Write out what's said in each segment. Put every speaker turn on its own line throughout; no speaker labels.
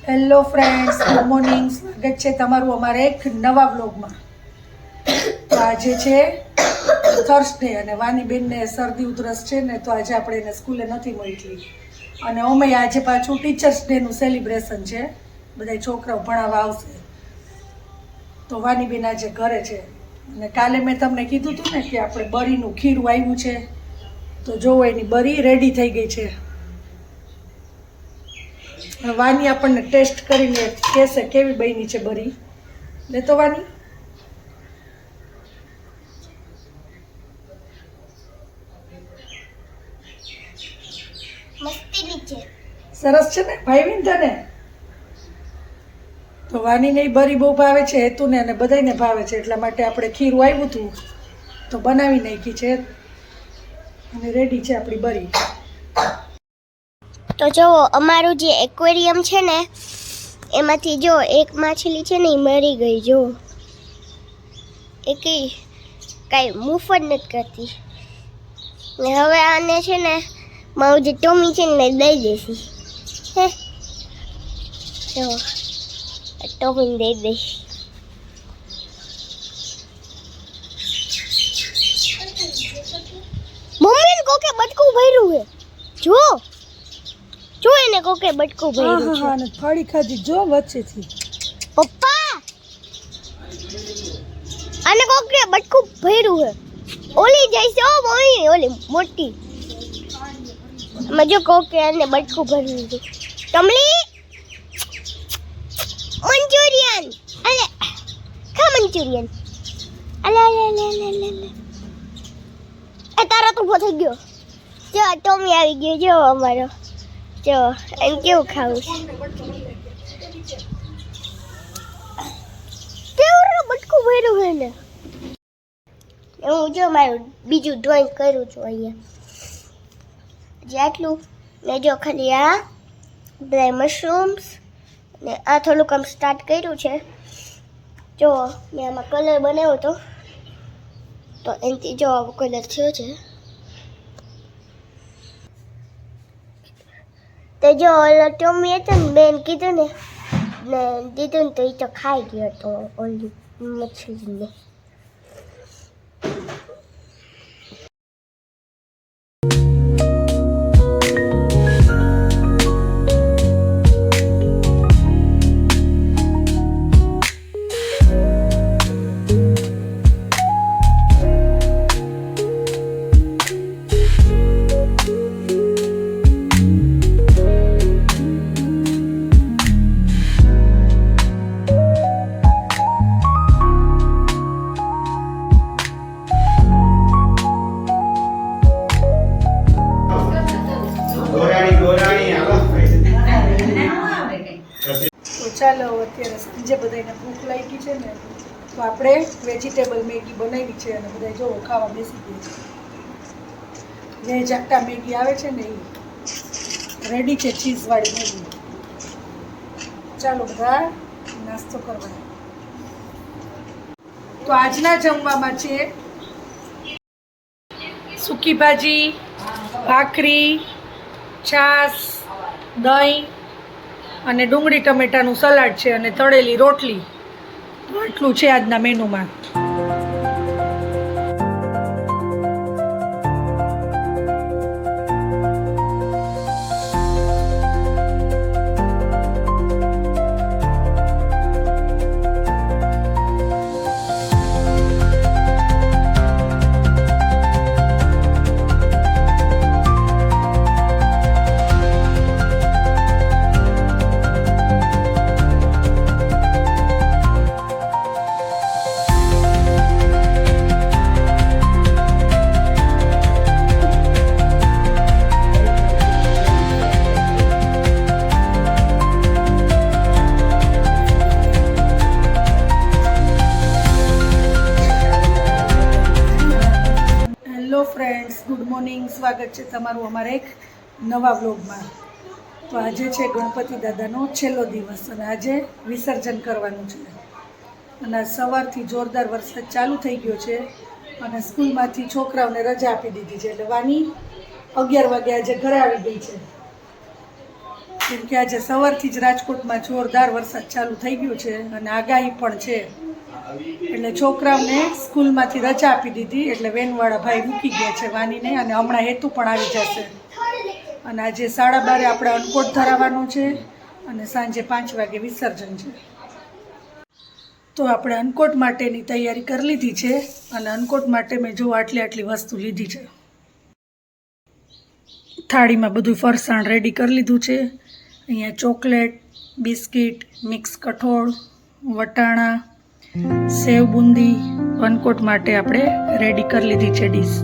Hello friends, good morning. સ્વાગત છે તમારું અમારા એક નવા વ્લોગમાં. તો આજે છે થર્સડે અને વાનીબેનને શરદી ઉધરસ છે ને, તો આજે આપણે એને સ્કૂલે નથી મોકલી. અને અમે આજે પાછું ટીચર્સ ડેનું સેલિબ્રેશન છે, બધા છોકરાઓ ભણાવવા આવશે. તો વાનીબેન આજે ઘરે છે. અને કાલે મેં તમને કીધું હતું ને કે આપણે બરીનું ખીરું આવ્યું છે, તો જોવો એની બરી રેડી થઈ ગઈ છે. વાની આપણને ટેસ્ટ કરીને કહેશે કેવી બની છે બરી. લેતો વાની. સરસ છે ને ભાઈ તને? તો વાનીને બરી બહુ ભાવે છે, હેતુને અને બધાને ભાવે છે, એટલા માટે આપણે ખીરું આવ્યું હતું તો બનાવી નાખી છે અને રેડી છે આપણી બરી.
તો જો અમારું જે એક્વેરિયમ છે ને, એમાંથી જો એક માછલી છે ને એ મરી ગઈ. જો એ કાંઈ મૂફ જ નથી કરતી. ને હવે આને છે ને મારું જે ટોમી છે ને દઈ દેશી. હે જો ટોમીને દઈ દઈશ. મમ્મીને કોકે બટકું ભર્યું છે. જો એને કોકે બટકું ભર્યું છે.
હા, ફાડી ખાધી જો વચ્ચેથી.
પપ્પા આને કોકે બટકું ભર્યું છે. ઓલી જાય છે ઓલી મોટી. મજો કોકે આને બટકું ભર્યું છે. ટમલી મંચુરિયન અલે ખા મંચુરિયન. અલે એ તારા તો ઉભો થઈ ગયો. જો ટોમી આવી ગયો. જો અમારો જો એમ કેવું ખાવું કેવું બટકું ભર્યું છે ને. હું જો મારું બીજું ડ્રોઈંગ કરું છું અહીંયા. જે આટલું ને જો ખાલી આ બધા મશરૂમ્સ ને આ થોડુંક આમ સ્ટાર્ટ કર્યું છે. જો મેં આમાં કલર બનાવ્યો હતો તો એનાથી જો આવો કલર થયો છે. તો જો ઓલો ટોમી હતો ને બેન કીધું ને દીધું ને તો એ તો ખાઈ ગયો હતો ઓલી મછલીને.
ચાલો અત્યારે સાંજે બધાને ભૂખ લાગી છે ને, તો આપણે વેજીટેબલ મેગી બનાવી છે અને બધા જો ખાવા બેસી ગયા છે. વેજ આટા મેગી આવે છે ને એ રેડી છે, ચીઝવાળી મેગી. ચાલો બધા નાસ્તો કરવા. તો આજના જમવામાં છે સૂકી ભાજી, ભાખરી, છાશ, દહીં અને ડુંગળી ટમેટાનું સલાડ છે અને તળેલી રોટલી. આટલું છે આજના મેનુમાં. Friends, good morning. સ્વાગત છે તમારું અમારા એક નવા વ્લોગમાં. તો આજે છે ગણપતિ દાદાનો છેલ્લો દિવસ અને આજે વિસર્જન કરવાનું છે. અને સવારથી જોરદાર વરસાદ ચાલુ થઈ ગયો છે અને સ્કૂલમાંથી છોકરાઓને રજા આપી દીધી છે, એટલે વાની 11 વાગે આજે ઘરે આવી ગઈ છે. કેમ કે આજે સવારથી જ રાજકોટમાં જોરદાર વરસાદ ચાલુ થઈ ગયો છે અને આગાહી પણ છે, એટલે છોકરાઓને સ્કૂલમાંથી રજા આપી દીધી. એટલે વેનવાળા ભાઈ મૂકી ગયા છે વાનીને, અને હમણાં હેતુ પણ આવી જશે. અને આજે 12:30 આપણે અન્નકોટ ધરાવવાનું છે અને સાંજે 5 વાગે વિસર્જન છે. તો આપણે અન્નકોટ માટેની તૈયારી કરી લીધી છે, અને અન્નકોટ માટે મેં જો આટલી વસ્તુ લીધી છે. થાળીમાં બધું ફરસાણ રેડી કરી લીધું છે. અહીંયા ચોકલેટ, બિસ્કિટ, મિક્સ કઠોળ, વટાણા, સેવ બુંદી અન્નકોટ માટે આપણે રેડી કરી લીધી છે ડીશ.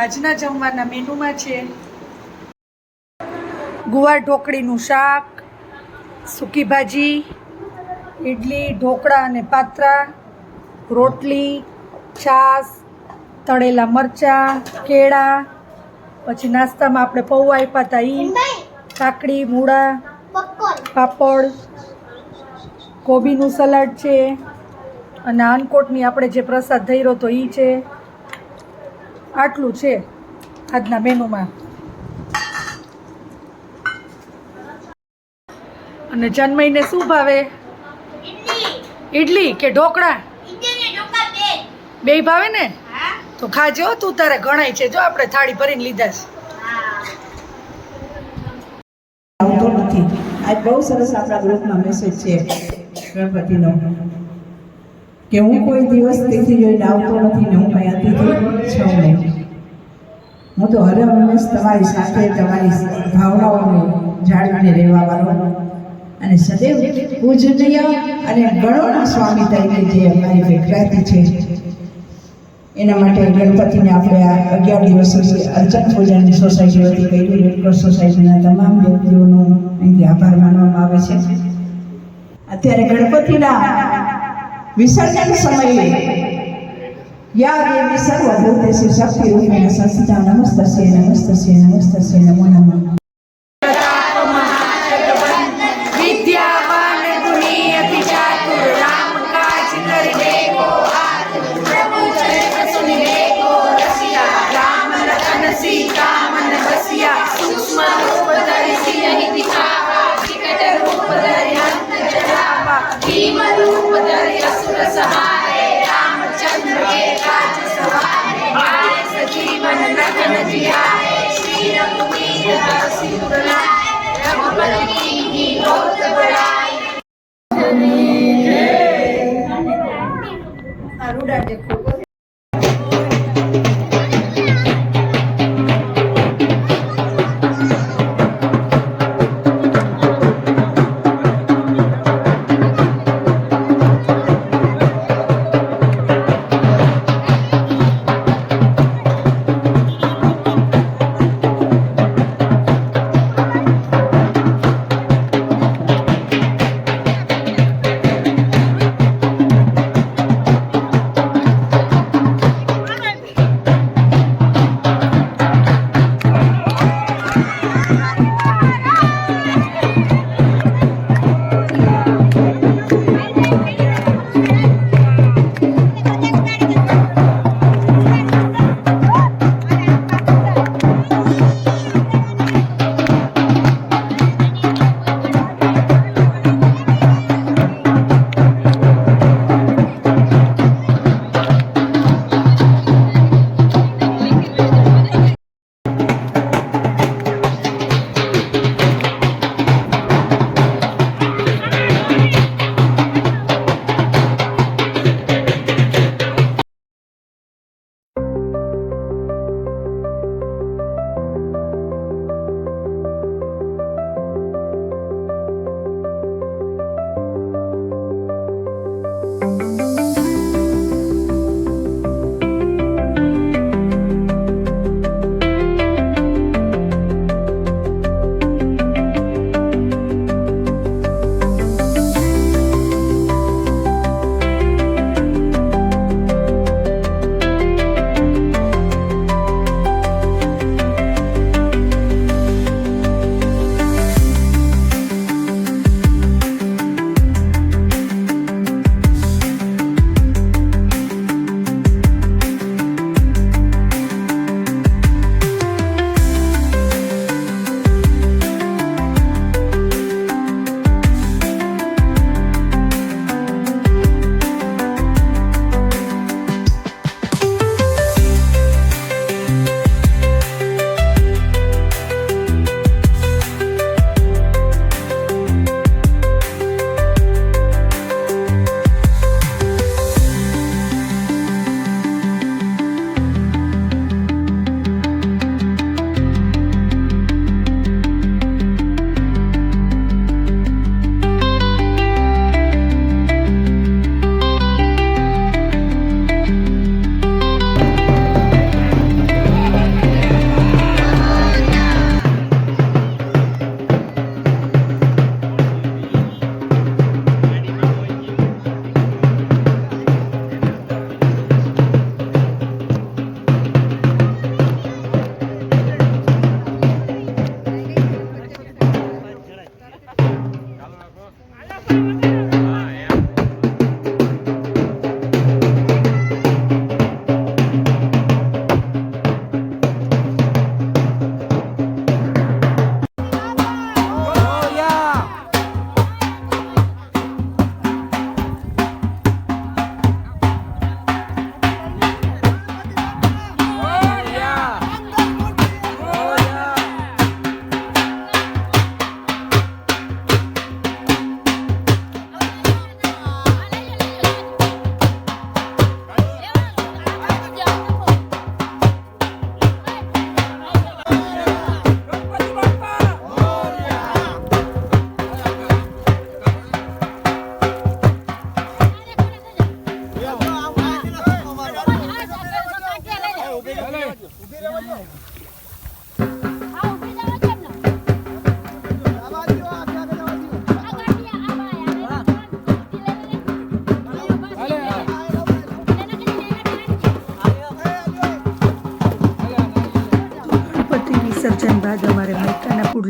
આજના જમવાના મેનુમાં છે ગુવાર ઢોકળીનું શાક, સૂકી ભાજી, ઇડલી, ઢોકળા અને પાત્રા, રોટલી, છાશ, તળેલા મરચાં, કેળા, પછી નાસ્તામાં આપણે પૌવા આપ્યા હતા ઈ, કાકડી, મૂળા, પાપડ, કોબીનું સલાડ છે, અને અન્નકોટની આપણે જે પ્રસાદ ધર્યો તો ઈ છે. આટલું છે આજના મેનુમાં. અને જન્મઈને શું ભાવે? ઇડલી કે ઢોકળા? બે ભાવે ને? તો ખાજો, તું તારે ગણાય છે. જો આપણે થાળી ભરીને લીધા છે.
આવતો નથી. આજ બહુ સરસ આપણા ગ્રુપમાં મેસેજ છે ગણપતિનો કે હું કોઈ દિવસ તેથી જોઈને આવતો નથી ને હું કઈ અતિથિ છું નહીં. હું તો હરે હંમેશ તમારી સાથે તમારી ભાવનાઓને જાળવીને રહેવા વાળો અને સદૈવ પૂજનીય અને ગણોના સ્વામી તરીકે જે અમારી વિખ્યાતિ છે એના માટે ગણપતિને આપણે આ 11 દિવસ સુધી અર્ચન પૂજન સોસાયટી વતી કર્યું. રેડક્રોસ સોસાયટીના તમામ વ્યક્તિઓનો અહીંથી આભાર માનવામાં આવે છે. અત્યારે ગણપતિના વિસર્જન સમયે યા દેવી સર્વભૂતેષુ શક્તિરૂપેણ સંસ્થિતા નમસ્તસ્ય નમસ્તસ્ય નમસ્તસ્ય નમો નમઃ.
વિદ્યાવાન ગુણી અતિ ચાતુર રામ કાજ કરી દેવો પ્રભુ ચરિત્ર સુની દેવો રસિયા રામ લખન સીતા મન બસિયા સૂક્ષ્મ રૂપ ધરી સિંહ દિખાવા વિકટ રૂપ ધરી અંત જલાવા ભીમ રૂપ ધરી असुर सहारे रामचंद्र के काज सवारे आए सजीवन लखन जियाए श्री रघुवीर हर्ष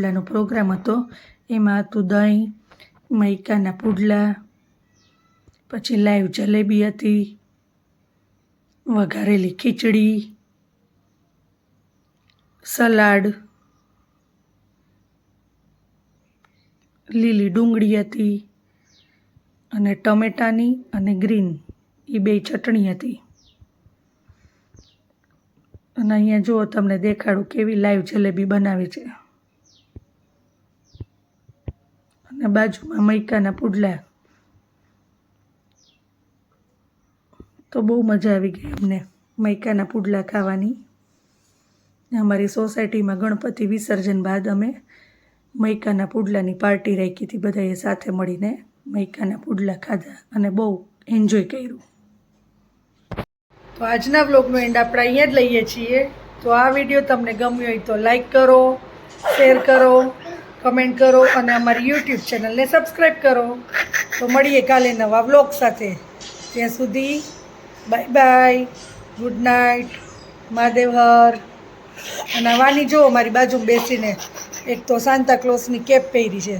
પુડલાનો પ્રોગ્રામ હતો. એમાં હતું દહીં, મૈકાના પુડલા, પછી લાઈવ જલેબી હતી, વઘારેલી ખીચડી, સલાડ, લીલી ડુંગળી હતી અને ટમેટાની અને ગ્રીન એ બે ચટણી હતી. અને અહીંયા જુઓ તમને દેખાડું કેવી લાઈવ જલેબી બનાવી છે. અને બાજુમાં મૈકાના પુડલા. તો બહુ મજા આવી ગઈ અમને મૈકાના પુડલા ખાવાની. અમારી સોસાયટીમાં ગણપતિ વિસર્જન બાદ અમે મૈકાના પુડલાની પાર્ટી રાખી હતી. બધાએ સાથે મળીને મૈકાના પુડલા ખાધા અને બહુ એન્જોય કર્યું. તો આજના વ્લોગનો એન્ડ આપણે અહીંયા જ લઈએ છીએ. તો આ વિડીયો તમને ગમ્યો હોય તો લાઈક કરો, શેર કરો, કમેન્ટ કરો અને અમારી યુટ્યુબ ચેનલને સબસ્ક્રાઈબ કરો. તો મળીએ કાલે નવા વ્લોગ સાથે. ત્યાં સુધી bye bye, good night, Mahadev Har. અને વાની જો મારી બાજુમાં બેસીને એક તો સાન્તા ક્લોઝની કેપ પહેરી છે.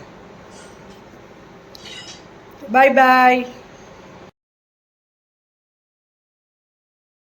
Bye bye.